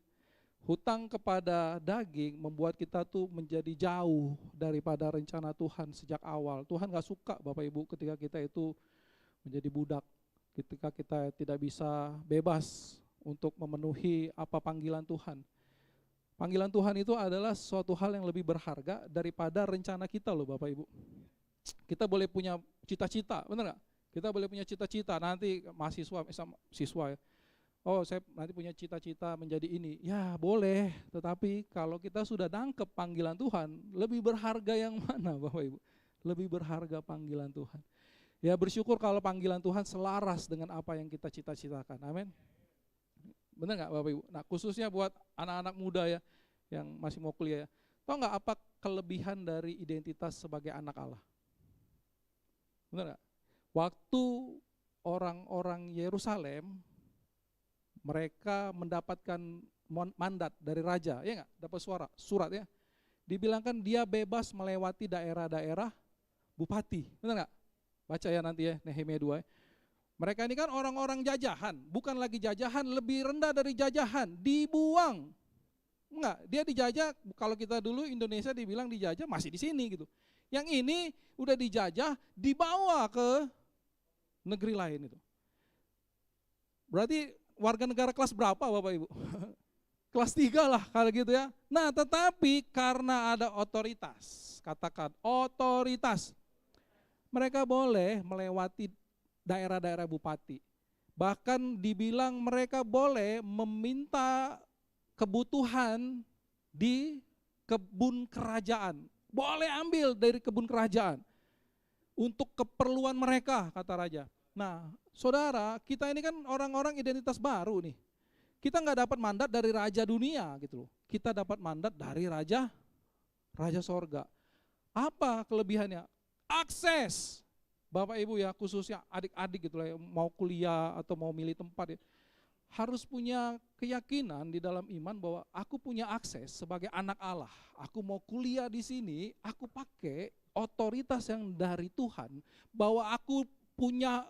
S2: Hutang kepada daging membuat kita tuh menjadi jauh daripada rencana Tuhan sejak awal. Tuhan gak suka Bapak Ibu ketika kita itu menjadi budak. Ketika kita tidak bisa bebas untuk memenuhi apa panggilan Tuhan. Panggilan Tuhan itu adalah suatu hal yang lebih berharga daripada rencana kita loh Bapak Ibu. Kita boleh punya cita-cita, benar gak? Kita boleh punya cita-cita, nanti siswa ya. Oh saya nanti punya cita-cita menjadi ini, ya boleh, tetapi kalau kita sudah nangkep panggilan Tuhan, lebih berharga yang mana Bapak Ibu? Lebih berharga panggilan Tuhan. Ya bersyukur kalau panggilan Tuhan selaras dengan apa yang kita cita-citakan. Amin. Benar nggak Bapak Ibu? Nah khususnya buat anak-anak muda ya yang masih mau kuliah ya. Tahu nggak apa kelebihan dari identitas sebagai anak Allah? Benar nggak? Waktu orang-orang Yerusalem mereka mendapatkan mandat dari raja, ya nggak? Dapat surat ya. Dibilangkan dia bebas melewati daerah-daerah bupati. Benar nggak? Baca ya nanti ya, Nehemia 2 ya. Mereka ini kan orang-orang jajahan, bukan lagi jajahan, lebih rendah dari jajahan, dibuang. Enggak, dia dijajah, kalau kita dulu Indonesia dibilang dijajah masih di sini gitu. Yang ini udah dijajah, dibawa ke negeri lain itu. Berarti warga negara kelas berapa Bapak Ibu? Kelas 3 lah kalau gitu ya. Nah tetapi karena ada otoritas, katakan otoritas, mereka boleh melewati daerah-daerah bupati. Bahkan dibilang mereka boleh meminta kebutuhan di kebun kerajaan. Boleh ambil dari kebun kerajaan untuk keperluan mereka, kata raja. Nah, saudara, kita ini kan orang-orang identitas baru nih. Kita nggak dapat mandat dari raja dunia gitu loh. Kita dapat mandat dari raja sorga. Apa kelebihannya? Akses. Bapak Ibu ya, khususnya adik-adik gitu lah, yang mau kuliah atau mau milih tempat ya, harus punya keyakinan di dalam iman bahwa aku punya akses sebagai anak Allah. Aku mau kuliah di sini, aku pakai otoritas yang dari Tuhan, bahwa aku punya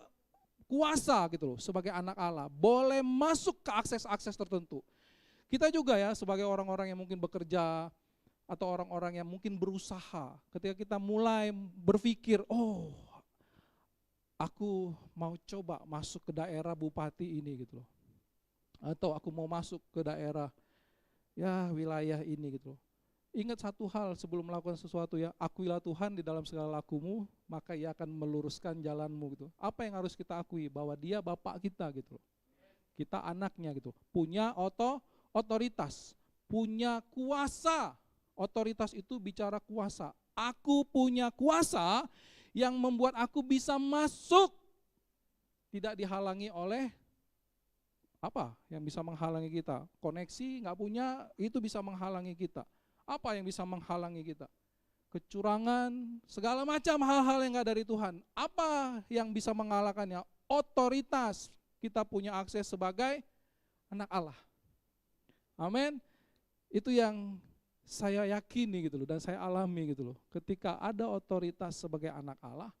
S2: kuasa gitu loh sebagai anak Allah, boleh masuk ke akses-akses tertentu. Kita juga ya sebagai orang-orang yang mungkin bekerja atau orang-orang yang mungkin berusaha, ketika kita mulai berpikir, oh aku mau coba masuk ke daerah bupati ini gitu loh, atau aku mau masuk ke daerah ya wilayah ini gitu loh. Ingat satu hal sebelum melakukan sesuatu ya, akuilah Tuhan di dalam segala lakumu, maka Ia akan meluruskan jalanmu gitu. Apa yang harus kita akui? Bahwa Dia Bapak kita gitu loh. Kita anaknya gitu. Punya otoritas, punya kuasa. Otoritas itu bicara kuasa. Aku punya kuasa yang membuat aku bisa masuk, tidak dihalangi oleh apa yang bisa menghalangi kita. Koneksi nggak punya, itu bisa menghalangi kita. Apa yang bisa menghalangi kita? Kecurangan, segala macam hal-hal yang nggak dari Tuhan. Apa yang bisa mengalahkannya? Otoritas. Kita punya akses sebagai anak Allah. Amin. Itu yang saya yakini gitu loh, dan saya alami gitu loh. Ketika ada otoritas sebagai anak Allah,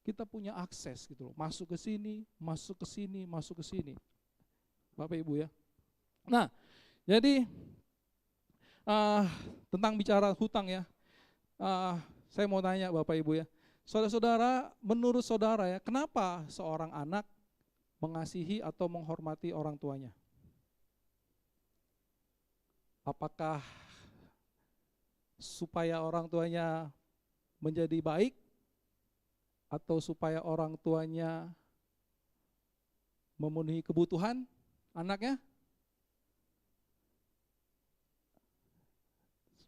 S2: kita punya akses gitu loh. Masuk ke sini, masuk ke sini, masuk ke sini. Bapak Ibu ya. Nah, jadi tentang bicara hutang ya, saya mau tanya Bapak Ibu ya, saudara-saudara, menurut saudara ya, kenapa seorang anak mengasihi atau menghormati orang tuanya? Apakah supaya orang tuanya menjadi baik, atau supaya orang tuanya memenuhi kebutuhan anaknya?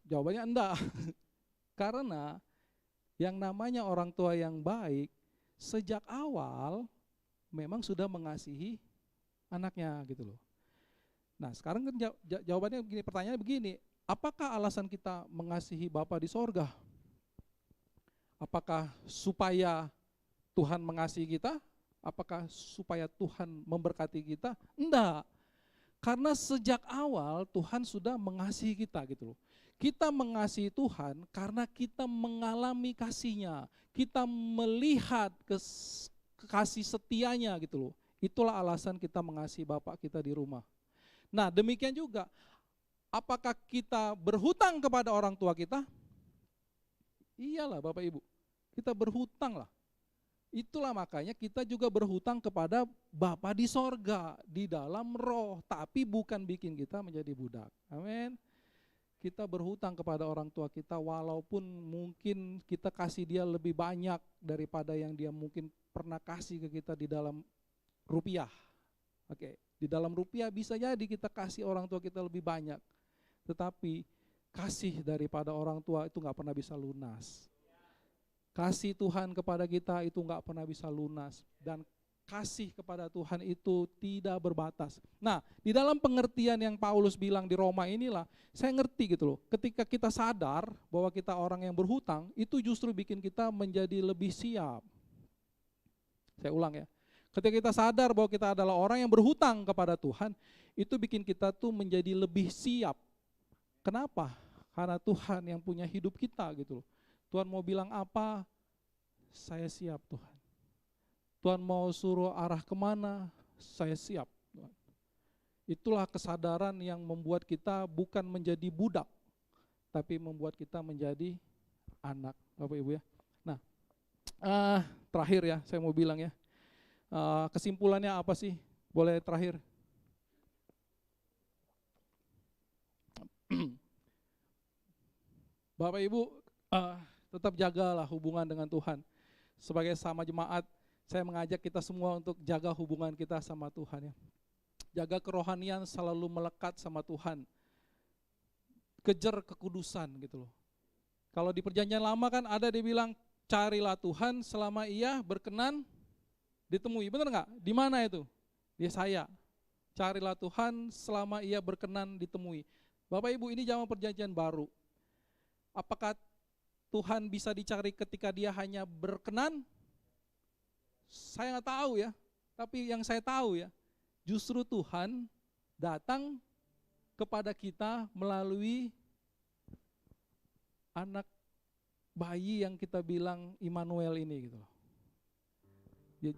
S2: Jawabannya enggak. Karena yang namanya orang tua yang baik sejak awal memang sudah mengasihi anaknya gitu loh. Nah sekarang kan jawabannya begini, pertanyaannya begini, apakah alasan kita mengasihi Bapa di sorga? Apakah supaya Tuhan mengasihi kita? Apakah supaya Tuhan memberkati kita? Enggak. Karena sejak awal Tuhan sudah mengasihi kita gitu loh. Kita mengasihi Tuhan karena kita mengalami kasih-Nya. Kita melihat kasih setianya gitu loh. Itulah alasan kita mengasihi Bapak kita di rumah. Nah demikian juga, apakah kita berhutang kepada orang tua kita? Iyalah Bapak Ibu, kita berhutang lah. Itulah makanya kita juga berhutang kepada Bapa di sorga, di dalam roh, tapi bukan bikin kita menjadi budak. Amin. Kita berhutang kepada orang tua kita walaupun mungkin kita kasih dia lebih banyak daripada yang dia mungkin pernah kasih ke kita di dalam rupiah. Oke, di dalam rupiah bisa jadi kita kasih orang tua kita lebih banyak, tetapi kasih daripada orang tua itu nggak pernah bisa lunas. Kasih Tuhan kepada kita itu nggak pernah bisa lunas, dan kasih kepada Tuhan itu tidak berbatas. Nah, di dalam pengertian yang Paulus bilang di Roma inilah, saya ngerti gitu loh. Ketika kita sadar bahwa kita orang yang berhutang, itu justru bikin kita menjadi lebih siap. Saya ulang ya. Ketika kita sadar bahwa kita adalah orang yang berhutang kepada Tuhan, itu bikin kita tuh menjadi lebih siap. Kenapa? Karena Tuhan yang punya hidup kita gitu loh. Tuhan mau bilang apa, saya siap Tuhan. Tuhan mau suruh arah kemana, saya siap Tuhan. Itulah kesadaran yang membuat kita bukan menjadi budak, tapi membuat kita menjadi anak, Bapak Ibu ya. Nah, terakhir ya, saya mau bilang ya, kesimpulannya apa sih? Boleh terakhir? Bapak Ibu, tetap jagalah hubungan dengan Tuhan. Sebagai sama jemaat, saya mengajak kita semua untuk jaga hubungan kita sama Tuhan ya. Jaga kerohanian, selalu melekat sama Tuhan. Kejar kekudusan gitu loh. Kalau di Perjanjian Lama kan ada dia bilang, carilah Tuhan selama ia berkenan ditemui. Benar nggak? Di mana itu? Di Yesaya. Carilah Tuhan selama ia berkenan ditemui. Bapak Ibu, ini zaman Perjanjian Baru. Apakah Tuhan bisa dicari ketika dia hanya berkenan? Saya nggak tahu ya. Tapi yang saya tahu ya, justru Tuhan datang kepada kita melalui anak bayi yang kita bilang Immanuel ini gitu loh.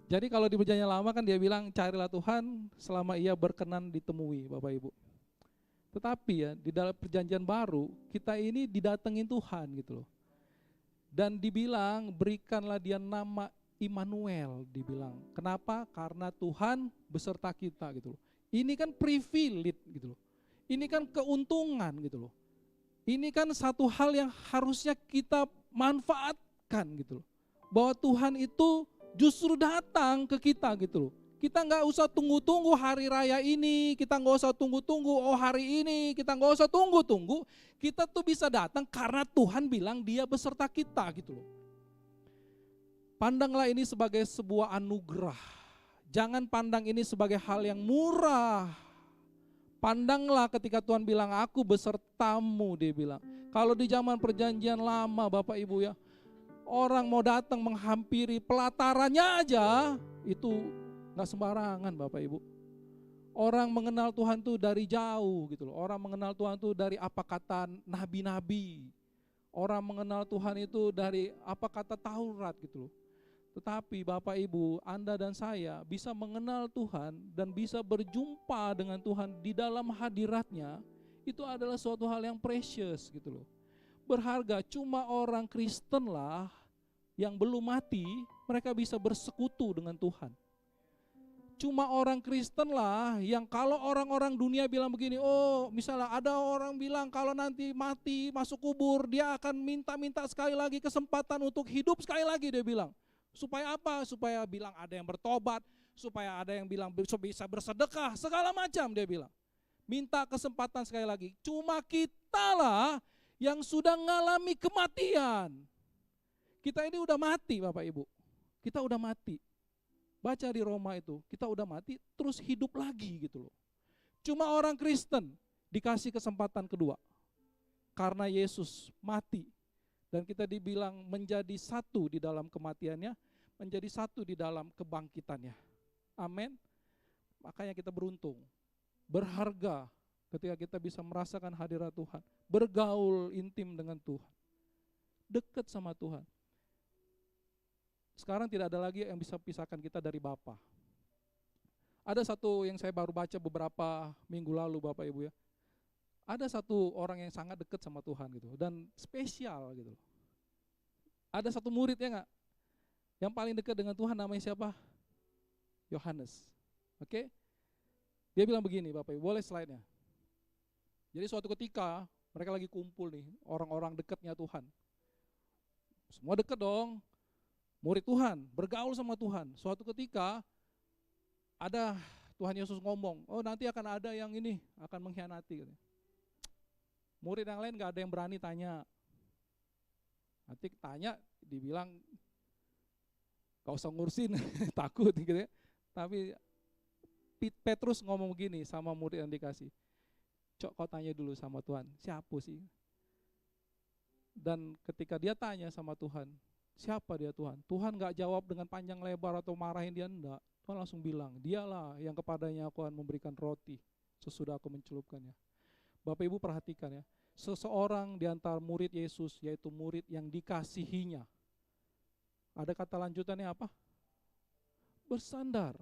S2: Jadi kalau di Perjanjian Lama kan dia bilang carilah Tuhan selama ia berkenan ditemui, Bapak Ibu. Tetapi ya di dalam Perjanjian Baru kita ini didatengin Tuhan gitu loh. Dan dibilang berikanlah dia nama Immanuel, dibilang. Kenapa? Karena Tuhan beserta kita gitu loh. Ini kan privilege gitu loh. Ini kan keuntungan gitu loh. Ini kan satu hal yang harusnya kita manfaatkan gitu loh. Bahwa Tuhan itu justru datang ke kita gitu loh. Kita nggak usah tunggu-tunggu hari raya ini, kita nggak usah tunggu-tunggu hari ini, kita nggak usah tunggu-tunggu. Kita tuh bisa datang karena Tuhan bilang dia beserta kita gitu loh. Pandanglah ini sebagai sebuah anugerah. Jangan pandang ini sebagai hal yang murah. Pandanglah ketika Tuhan bilang aku besertamu, dia bilang. Kalau di zaman Perjanjian Lama Bapak Ibu ya, orang mau datang menghampiri pelatarannya aja itu nggak sembarangan Bapak Ibu. Orang mengenal Tuhan tuh dari jauh gitu loh. Orang mengenal Tuhan tuh dari apa kata nabi-nabi. Orang mengenal Tuhan itu dari apa kata Taurat gitu loh. Tetapi Bapak Ibu, Anda dan saya bisa mengenal Tuhan dan bisa berjumpa dengan Tuhan di dalam hadiratnya, itu adalah suatu hal yang precious gitu loh. Berharga. Cuma orang Kristen lah yang belum mati, mereka bisa bersekutu dengan Tuhan. Cuma orang Kristen lah yang kalau orang-orang dunia bilang begini, oh misalnya ada orang bilang kalau nanti mati masuk kubur dia akan minta-minta sekali lagi kesempatan untuk hidup sekali lagi, dia bilang. Supaya apa? Supaya bilang ada yang bertobat, supaya ada yang bilang bisa bersedekah, segala macam dia bilang. Minta kesempatan sekali lagi. Cuma kita lah yang sudah mengalami kematian. Kita ini udah mati Bapak Ibu. Kita udah mati. Baca di Roma itu, kita udah mati terus hidup lagi gitu loh. Cuma orang Kristen dikasih kesempatan kedua. Karena Yesus mati. Dan kita dibilang menjadi satu di dalam kematiannya, menjadi satu di dalam kebangkitannya. Amin. Makanya kita beruntung, berharga ketika kita bisa merasakan hadirat Tuhan, bergaul intim dengan Tuhan, dekat sama Tuhan. Sekarang tidak ada lagi yang bisa pisahkan kita dari Bapa. Ada satu yang saya baru baca beberapa minggu lalu Bapak Ibu ya. Ada satu orang yang sangat dekat sama Tuhan gitu dan spesial gitu. Ada satu murid ya enggak? Yang paling dekat dengan Tuhan namanya siapa? Yohanes. Oke? Dia bilang begini Bapak Ibu, boleh slide-nya. Jadi suatu ketika mereka lagi kumpul nih, orang-orang dekatnya Tuhan. Semua dekat dong. Murid Tuhan, bergaul sama Tuhan. Suatu ketika ada Tuhan Yesus ngomong, oh nanti akan ada yang ini akan mengkhianati. Murid yang lain gak ada yang berani tanya. Nanti tanya dibilang gak usah ngurusin, takut gitu ya. Tapi Petrus ngomong begini sama murid yang dikasih, Cok, kau tanya dulu sama Tuhan, siapa sih? Dan ketika dia tanya sama Tuhan, siapa dia Tuhan? Tuhan gak jawab dengan panjang lebar atau marahin dia, enggak. Tuhan langsung bilang, dialah yang kepadanya aku akan memberikan roti sesudah aku mencelupkannya. Bapak Ibu perhatikan ya, seseorang di antara murid Yesus, yaitu murid yang dikasihinya, ada kata lanjutannya apa? Bersandar,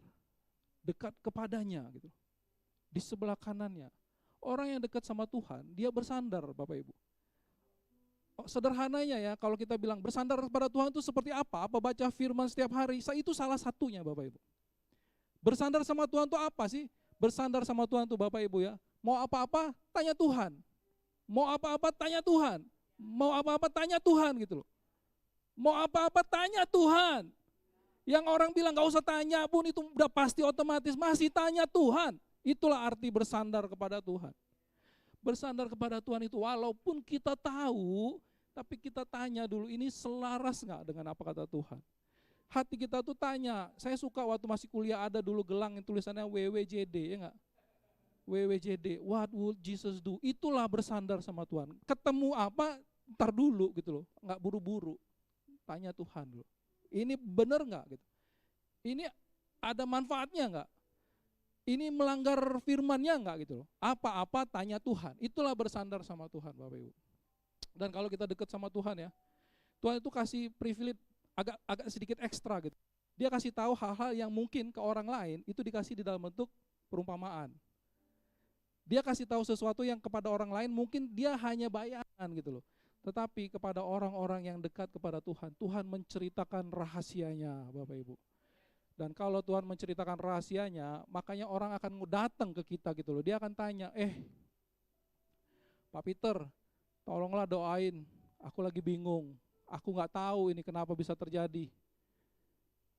S2: dekat kepadanya gitu, di sebelah kanannya. Orang yang dekat sama Tuhan, dia bersandar Bapak Ibu. Sederhananya ya, kalau kita bilang bersandar kepada Tuhan itu seperti apa? Apa baca firman setiap hari? Itu salah satunya Bapak Ibu. Bersandar sama Tuhan itu apa sih? Bersandar sama Tuhan itu Bapak Ibu ya, mau apa-apa tanya Tuhan. Mau apa-apa tanya Tuhan. Mau apa-apa tanya Tuhan gitu loh. Mau apa-apa tanya Tuhan. Yang orang bilang gak usah tanya pun itu udah pasti otomatis, masih tanya Tuhan. Itulah arti bersandar kepada Tuhan. Bersandar kepada Tuhan itu walaupun kita tahu, tapi kita tanya dulu, ini selaras gak dengan apa kata Tuhan. Hati kita tuh tanya, saya suka waktu masih kuliah ada dulu gelang yang tulisannya WWJD, ya enggak? WWJD, what would Jesus do? Itulah bersandar sama Tuhan. Ketemu apa, ntar dulu gitu loh, enggak buru-buru. Tanya Tuhan dulu. Ini benar enggak gitu? Ini ada manfaatnya enggak? Ini melanggar firman-Nya enggak gitu loh? Apa-apa tanya Tuhan. Itulah bersandar sama Tuhan Bapak Ibu. Dan kalau kita dekat sama Tuhan ya, Tuhan itu kasih privilege agak sedikit ekstra gitu. Dia kasih tahu hal-hal yang mungkin ke orang lain itu dikasih di dalam bentuk perumpamaan. Dia kasih tahu sesuatu yang kepada orang lain mungkin dia hanya bayangan gitu loh. Tetapi kepada orang-orang yang dekat kepada Tuhan, Tuhan menceritakan rahasianya Bapak Ibu. Dan kalau Tuhan menceritakan rahasianya, makanya orang akan datang ke kita gitu loh. Dia akan tanya, Pak Peter, tolonglah doain, aku lagi bingung. Aku gak tahu ini kenapa bisa terjadi.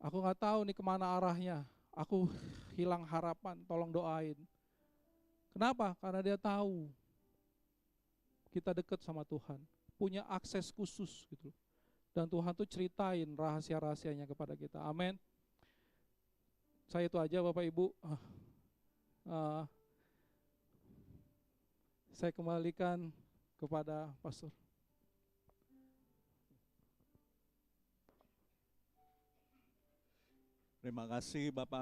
S2: Aku gak tahu ini kemana arahnya. Aku hilang harapan, tolong doain. Kenapa? Karena dia tahu kita dekat sama Tuhan, punya akses khusus gitu. Dan Tuhan tuh ceritain rahasia-rahasianya kepada kita. Amin. Saya itu aja Bapak Ibu. Saya kembalikan kepada Pastor.
S1: Terima kasih Bapak